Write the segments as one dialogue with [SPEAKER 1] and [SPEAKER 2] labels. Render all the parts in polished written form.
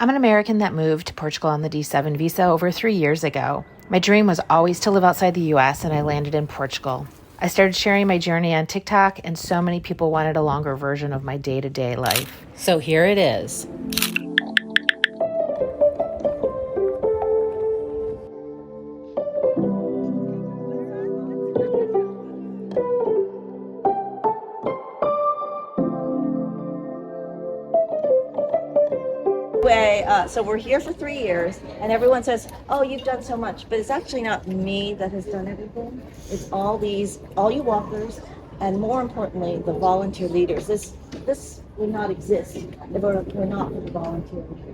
[SPEAKER 1] I'm an American that moved to Portugal on the D7 visa over 3 years ago. My dream was always to live outside the US, and I landed in Portugal. I started sharing my journey on TikTok, and so many people wanted a longer version of my day-to-day life. So here it is.
[SPEAKER 2] So we're here for 3 years, and everyone says, "Oh, you've done so much," but it's actually not me that has done everything. It's all you walkers, and more importantly, the volunteer leaders. This would not exist if it were not for the volunteer leaders.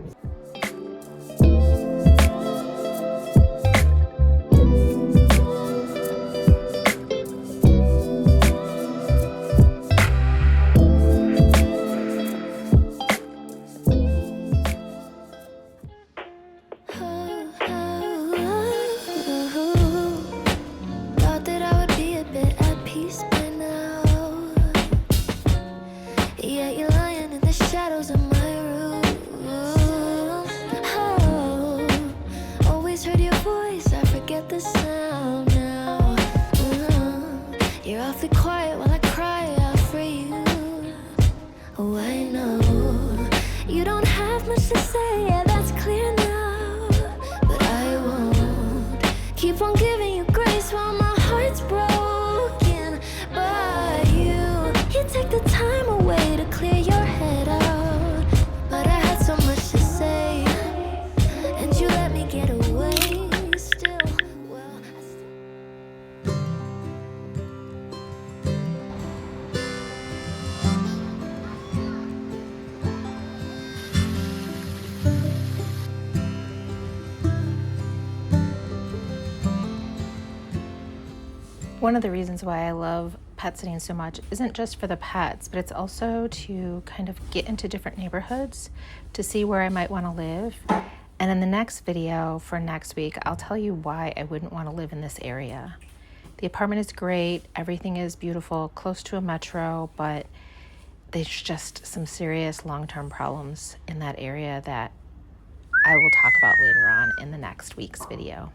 [SPEAKER 3] Keep on giving you grace while my heart's broken. But you take the time away to clear your head out. But I had so much to say, and you let me get away. Still, well,
[SPEAKER 1] One of the reasons why I love pet sitting so much isn't just for the pets, but it's also to kind of get into different neighborhoods to see where I might want to live. And in the next video for next week, I'll tell you why I wouldn't want to live in this area. The apartment is great, everything is beautiful, close to a metro, but there's just some serious long-term problems in that area that I will talk about later on in the next week's video.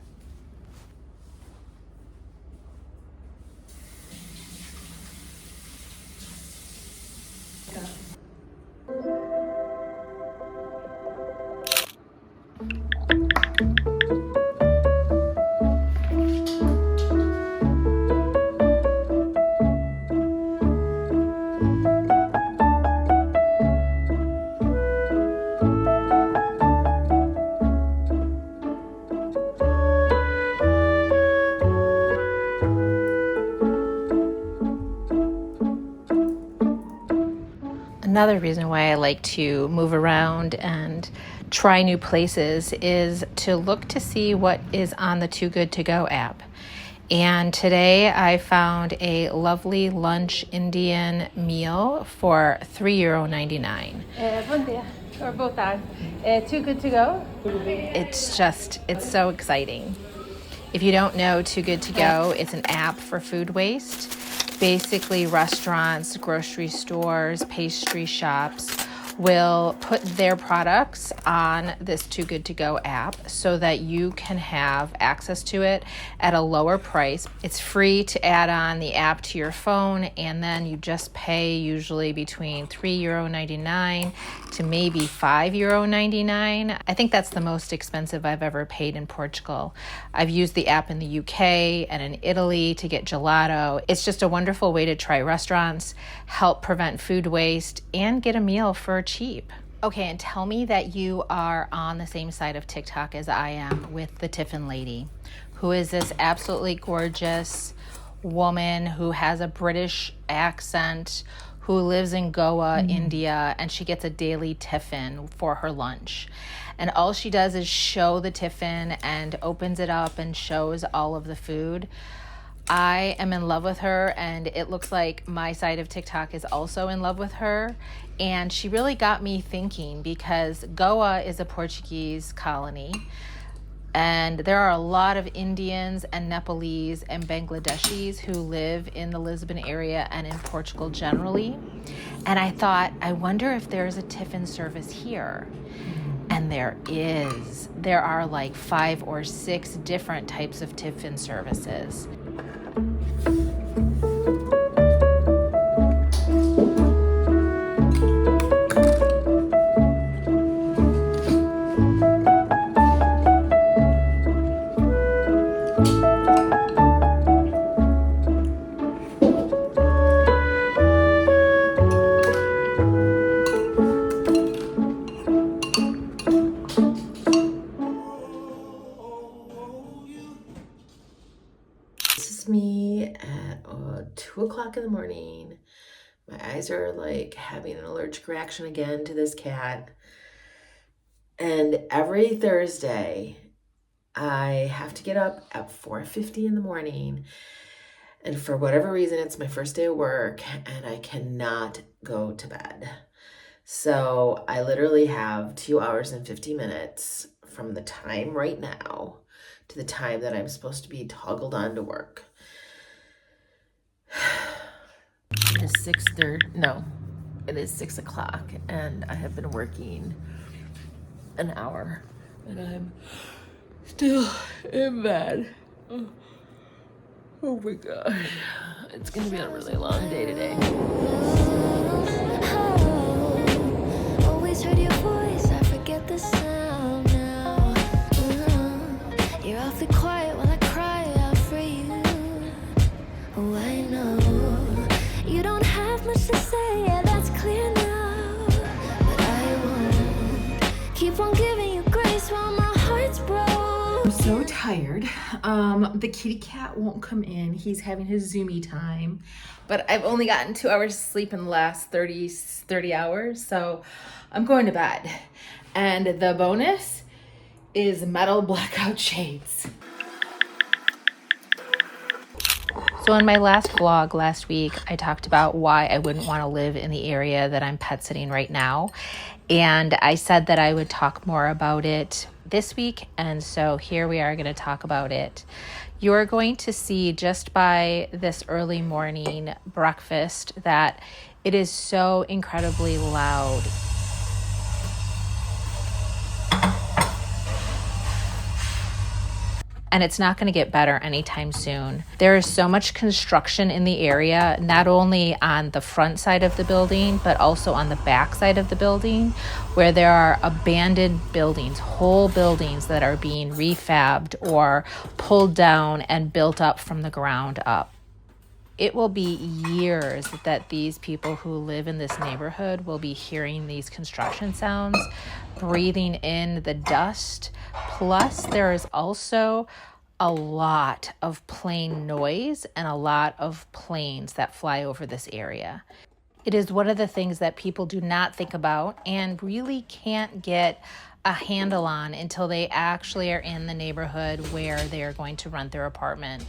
[SPEAKER 1] Another reason why I like to move around and try new places is to look to see what is on the Too Good To Go app. And today I found a lovely lunch Indian meal for €3.99.
[SPEAKER 4] Bom dia, or boa tarde. Too Good To Go?
[SPEAKER 1] It's so exciting. If you don't know Too Good To Go, it's an app for food waste. Basically, restaurants, grocery stores, pastry shops will put their products on this Too Good To Go app so that you can have access to it at a lower price. It's free to add on the app to your phone, and then you just pay usually between €3.99 to maybe €5.99. I think that's the most expensive I've ever paid in Portugal. I've used the app in the UK and in Italy to get gelato. It's just a wonderful way to try restaurants, help prevent food waste, and get a meal for cheap. Okay, and tell me that you are on the same side of TikTok as I am with the Tiffin lady, who is this absolutely gorgeous woman who has a British accent, who lives in Goa, India, and she gets a daily tiffin for her lunch. And all she does is show the tiffin and opens it up and shows all of the food. I am in love with her, and it looks like my side of TikTok is also in love with her. And she really got me thinking, because Goa is a Portuguese colony. And there are a lot of Indians and Nepalese and Bangladeshis who live in the Lisbon area and in Portugal generally. And I thought, I wonder if there's a tiffin service here. And there is. There are like 5 or 6 different types of tiffin services.
[SPEAKER 5] Me at 2 o'clock in the morning. My eyes are like having an allergic reaction again to this cat. And every Thursday, I have to get up at 4:50 in the morning. And for whatever reason, it's my first day of work and I cannot go to bed. So I literally have 2 hours and 50 minutes from the time right now to the time that I'm supposed to be toggled on to work. It is 6:30. No, it is 6 o'clock, and I have been working an hour, and I'm still in bed. Oh my gosh, it's gonna be a really long day today.
[SPEAKER 3] Always heard your voice, I forget the sound now. You're awfully quiet when I cry out for you. Oh, I know you don't have much to say, yeah, that's clear now. But I won't keep on giving you grace while my heart's broke.
[SPEAKER 5] I'm so tired. The kitty cat won't come in. He's having his Zoomy time, but I've only gotten 2 hours of sleep in the last 30 hours, so I'm going to bed. And the bonus is metal blackout shades.
[SPEAKER 1] So in my last vlog last week, I talked about why I wouldn't want to live in the area that I'm pet sitting right now. And I said that I would talk more about it this week. And so here we are going to talk about it. You're going to see just by this early morning breakfast that it is so incredibly loud. And it's not going to get better anytime soon. There is so much construction in the area, not only on the front side of the building, but also on the back side of the building, where there are abandoned buildings, whole buildings that are being refabbed or pulled down and built up from the ground up. It will be years that these people who live in this neighborhood will be hearing these construction sounds, breathing in the dust. Plus, there is also a lot of plane noise and a lot of planes that fly over this area. It is one of the things that people do not think about and really can't get a handle on until they actually are in the neighborhood where they are going to rent their apartment.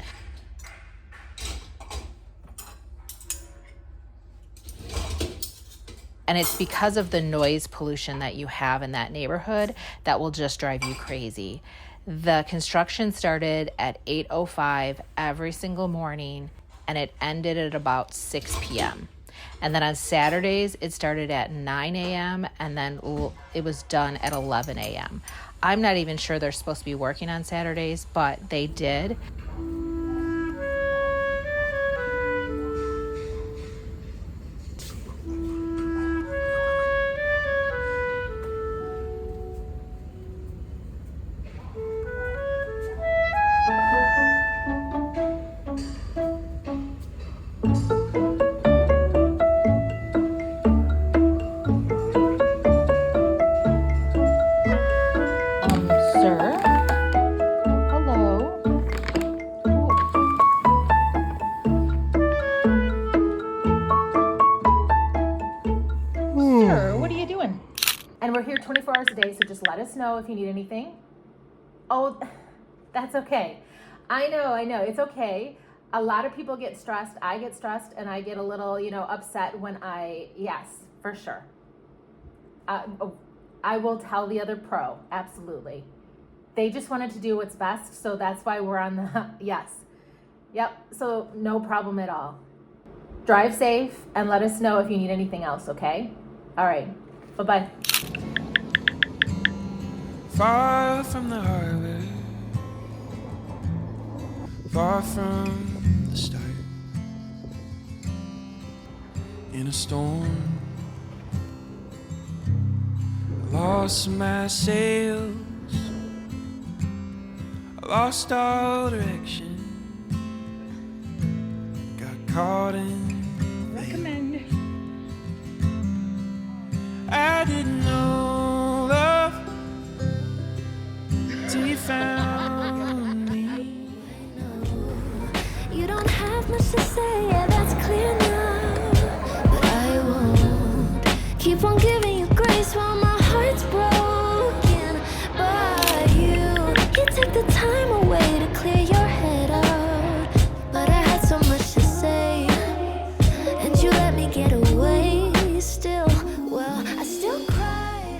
[SPEAKER 1] And it's because of the noise pollution that you have in that neighborhood that will just drive you crazy. The construction started at 8:05 every single morning, and it ended at about 6 p.m. And then on Saturdays, it started at 9 a.m. and then it was done at 11 a.m. I'm not even sure they're supposed to be working on Saturdays, but they did. Sir? Hello?
[SPEAKER 4] Sure, what are you doing? And we're here 24 hours a day, so just let us know if you need anything. Oh, that's okay. I know, it's okay. A lot of people get stressed. I get stressed and I get a little, upset when yes, for sure. I will tell the other pro, absolutely. They just wanted to do what's best, so that's why we're on the, yes. Yep, so no problem at all. Drive safe and let us know if you need anything else, okay? All right, bye-bye.
[SPEAKER 6] Far from the highway, far from the start. In a storm, I lost my sails, I lost all direction, got caught in recommend. I didn't know love till you found me.
[SPEAKER 3] You don't have much to say, yeah, that's clear now. But I won't keep on giving you grace while my heart's broken. But you take the time away to clear your head out. But I had so much to say, and you let me get away. Still, well, I still cry.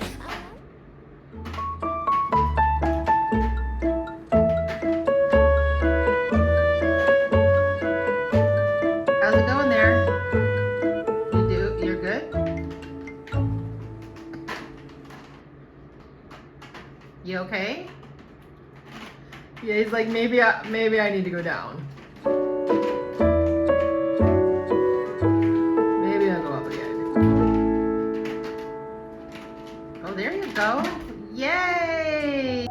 [SPEAKER 1] How's it going there? You're good? You okay? Yeah, he's like, maybe I need to go down. Maybe I'll go up again. Oh, there you go. Yay!